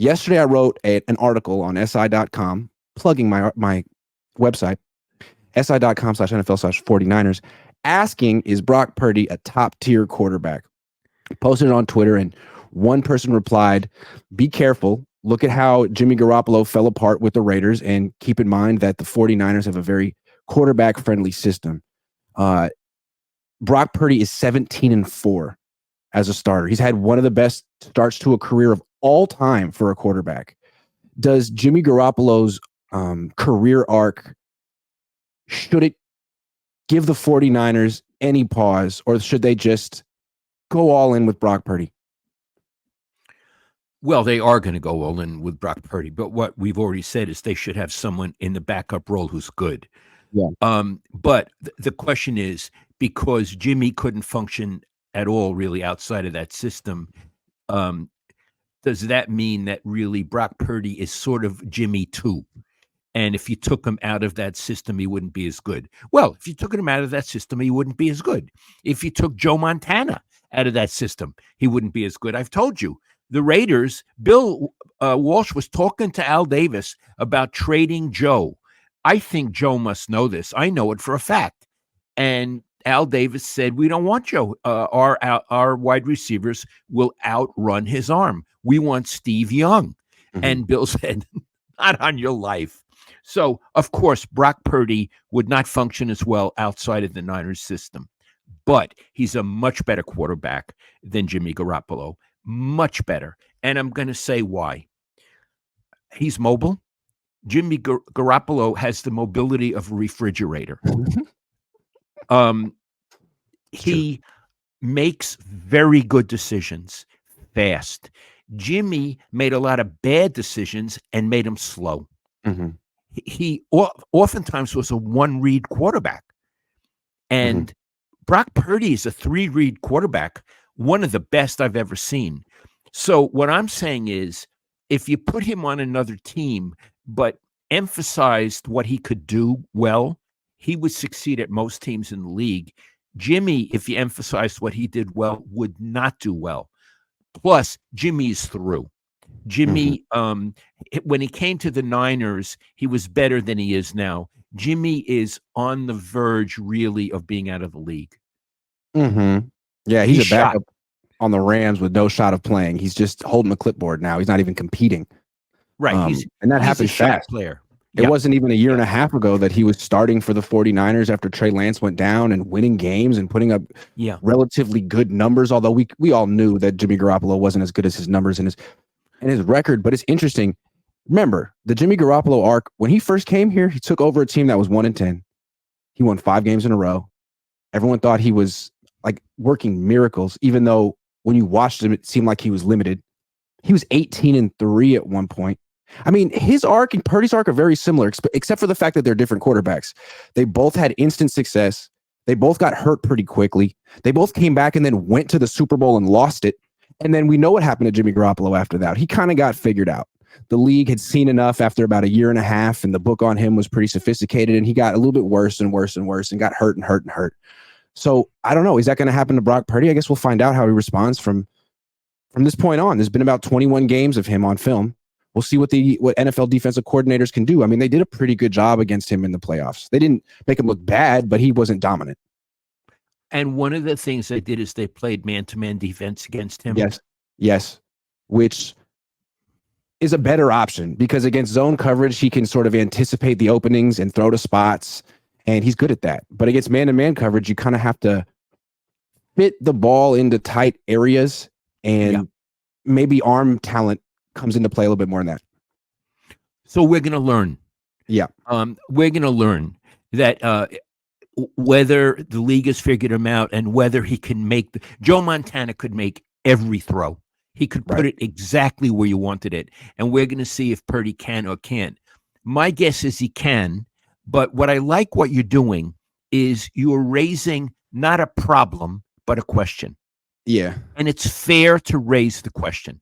Yesterday, I wrote an article on SI.com, plugging my website, si.com/NFL/49ers, asking, is Brock Purdy a top-tier quarterback? Posted it on Twitter, and one person replied, be careful. Look at how Jimmy Garoppolo fell apart with the Raiders, and keep in mind that the 49ers have a very quarterback-friendly system. Brock Purdy is 17-4 as a starter. He's had one of the best starts to a career of all time for a quarterback. Does Jimmy Garoppolo's career arc, should it give the 49ers any pause, or should they just go all in with Brock Purdy? Well, they are going to go all in with Brock Purdy, but what we've already said is they should have someone in the backup role who's good. Yeah. But the question is, because Jimmy couldn't function at all really outside of that system, does that mean that really Brock Purdy is sort of Jimmy too? And if you took him out of that system, he wouldn't be as good. Well, if you took him out of that system, he wouldn't be as good. If you took Joe Montana out of that system, he wouldn't be as good. I've told you, the Raiders, Bill Walsh was talking to Al Davis about trading Joe. I think Joe must know this. I know it for a fact. And Al Davis said, we don't want Joe. Our wide receivers will outrun his arm. We want Steve Young. Mm-hmm. And Bill said, not on your life. So, of course, Brock Purdy would not function as well outside of the Niners system. But he's a much better quarterback than Jimmy Garoppolo. Much better. And I'm going to say why. He's mobile. Jimmy Garoppolo has the mobility of a refrigerator. He makes very good decisions fast. Jimmy made a lot of bad decisions and made them slow. Mm-hmm. He oftentimes was a one-read quarterback. And Brock Purdy is a three-read quarterback, one of the best I've ever seen. So what I'm saying is, if you put him on another team, but emphasized what he could do well, he would succeed at most teams in the league. Jimmy, if you emphasized what he did well, would not do well. Plus, Jimmy's through. Jimmy, when he came to the Niners, he was better than he is now. Jimmy is on the verge, really, of being out of the league. Mm-hmm. Yeah, he's a backup on the Rams with no shot of playing. He's just holding a clipboard now. He's not even competing. Right. And that happened fast. Player. It wasn't even a year and a half ago that he was starting for the 49ers after Trey Lance went down and winning games and putting up relatively good numbers, although we all knew that Jimmy Garoppolo wasn't as good as his numbers and his record. But it's interesting. Remember, the Jimmy Garoppolo arc, when he first came here, he took over a team that was 1-10. He won 5 games in a row. Everyone thought he was like working miracles, even though when you watched him, it seemed like he was limited. He was 18-3 at one point. I mean, his arc and Purdy's arc are very similar, except for the fact that they're different quarterbacks. They both had instant success. They both got hurt pretty quickly. They both came back and then went to the Super Bowl and lost it. And then we know what happened to Jimmy Garoppolo after that. He kind of got figured out. The league had seen enough after about a year and a half, and the book on him was pretty sophisticated, and he got a little bit worse and worse and worse and got hurt and hurt and hurt. So I don't know. Is that going to happen to Brock Purdy? I guess we'll find out how he responds from this point on. There's been about 21 games of him on film. We'll see what NFL defensive coordinators can do. I mean, they did a pretty good job against him in the playoffs. They didn't make him look bad, but he wasn't dominant. And one of the things they did is they played man-to-man defense against him. Yes, which is a better option because against zone coverage, he can sort of anticipate the openings and throw to spots, and he's good at that. But against man-to-man coverage, you kind of have to fit the ball into tight areas, and maybe arm talent comes into play a little bit more than that. So we're going to learn. Yeah. We're going to learn that whether the league has figured him out and whether he can make Joe Montana could make every throw. He could put it exactly where you wanted it. And we're going to see if Purdy can or can't. My guess is he can. But what I like what you're doing is you're raising not a problem, but a question. Yeah. And it's fair to raise the question.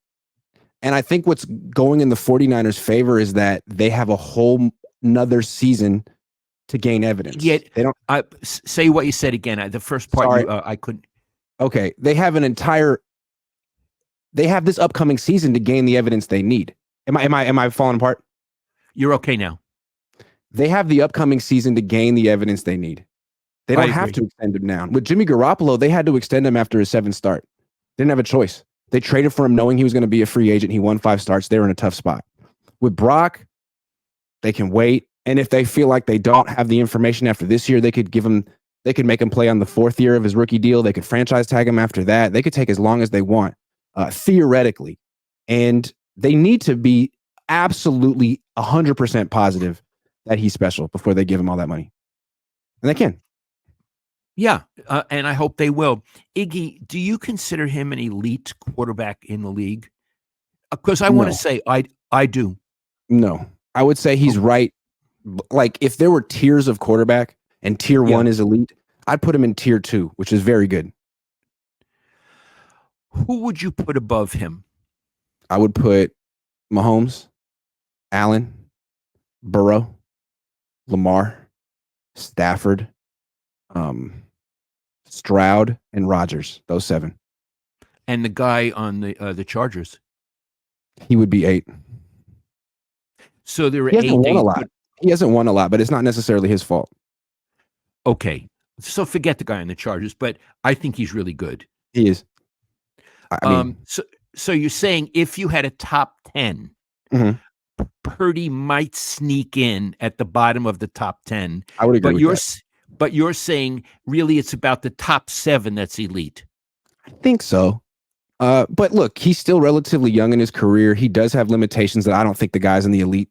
And I think what's going in the 49ers' favor is that they have a whole nother season to gain evidence. Yet, they don't say what you said again. The first part, I couldn't. Okay. They have this upcoming season to gain the evidence they need. Am I falling apart? You're okay now. They have the upcoming season to gain the evidence they need. They don't have to extend him now. With Jimmy Garoppolo, they had to extend him after his 7th start. Didn't have a choice. They traded for him knowing he was going to be a free agent. He won 5 starts. They were in a tough spot. With Brock, they can wait. And if they feel like they don't have the information after this year, they could make him play on the 4th year of his rookie deal. They could franchise tag him after that. They could take as long as they want, theoretically. And they need to be absolutely 100% positive that he's special before they give him all that money. And they can. Yeah, and I hope they will. Iggy, do you consider him an elite quarterback in the league? Because I want to say I do. No, I would say he's right. Like if there were tiers of quarterback and tier 1 is elite, I'd put him in tier 2, which is very good. Who would you put above him? I would put Mahomes, Allen, Burrow, Lamar, Stafford, Stroud, and Rodgers. Those 7. And the guy on the Chargers, he would be 8. So there are 8. He hasn't won a lot, but it's not necessarily his fault. Okay, so forget the guy on the Chargers, but I think he's really good. He is. I mean, so you're saying if you had a top 10, Purdy might sneak in at the bottom of the top 10. I would agree with that. But you're saying really it's about the top 7 that's elite. I think so. But look, he's still relatively young in his career. He does have limitations that I don't think the guys in the elite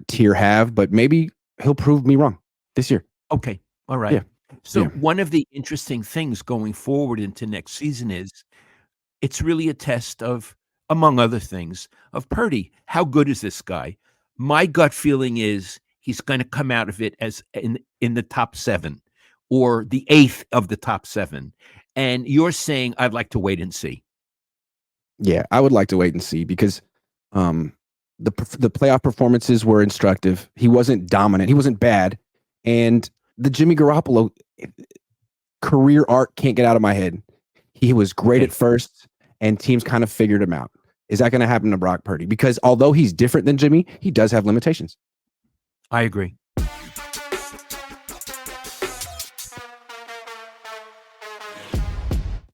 tier have, but maybe he'll prove me wrong this year. Okay. All right. Yeah. So one of the interesting things going forward into next season is it's really a test of, among other things, of Purdy. How good is this guy? My gut feeling is he's going to come out of it as in the top 7 or the 8th of the top 7. And you're saying I'd like to wait and see. Yeah, I would like to wait and see because the playoff performances were instructive. He wasn't dominant. He wasn't bad. And the Jimmy Garoppolo career arc can't get out of my head. He was great at first, and teams kind of figured him out. Is that going to happen to Brock Purdy? Because although he's different than Jimmy, he does have limitations. I agree.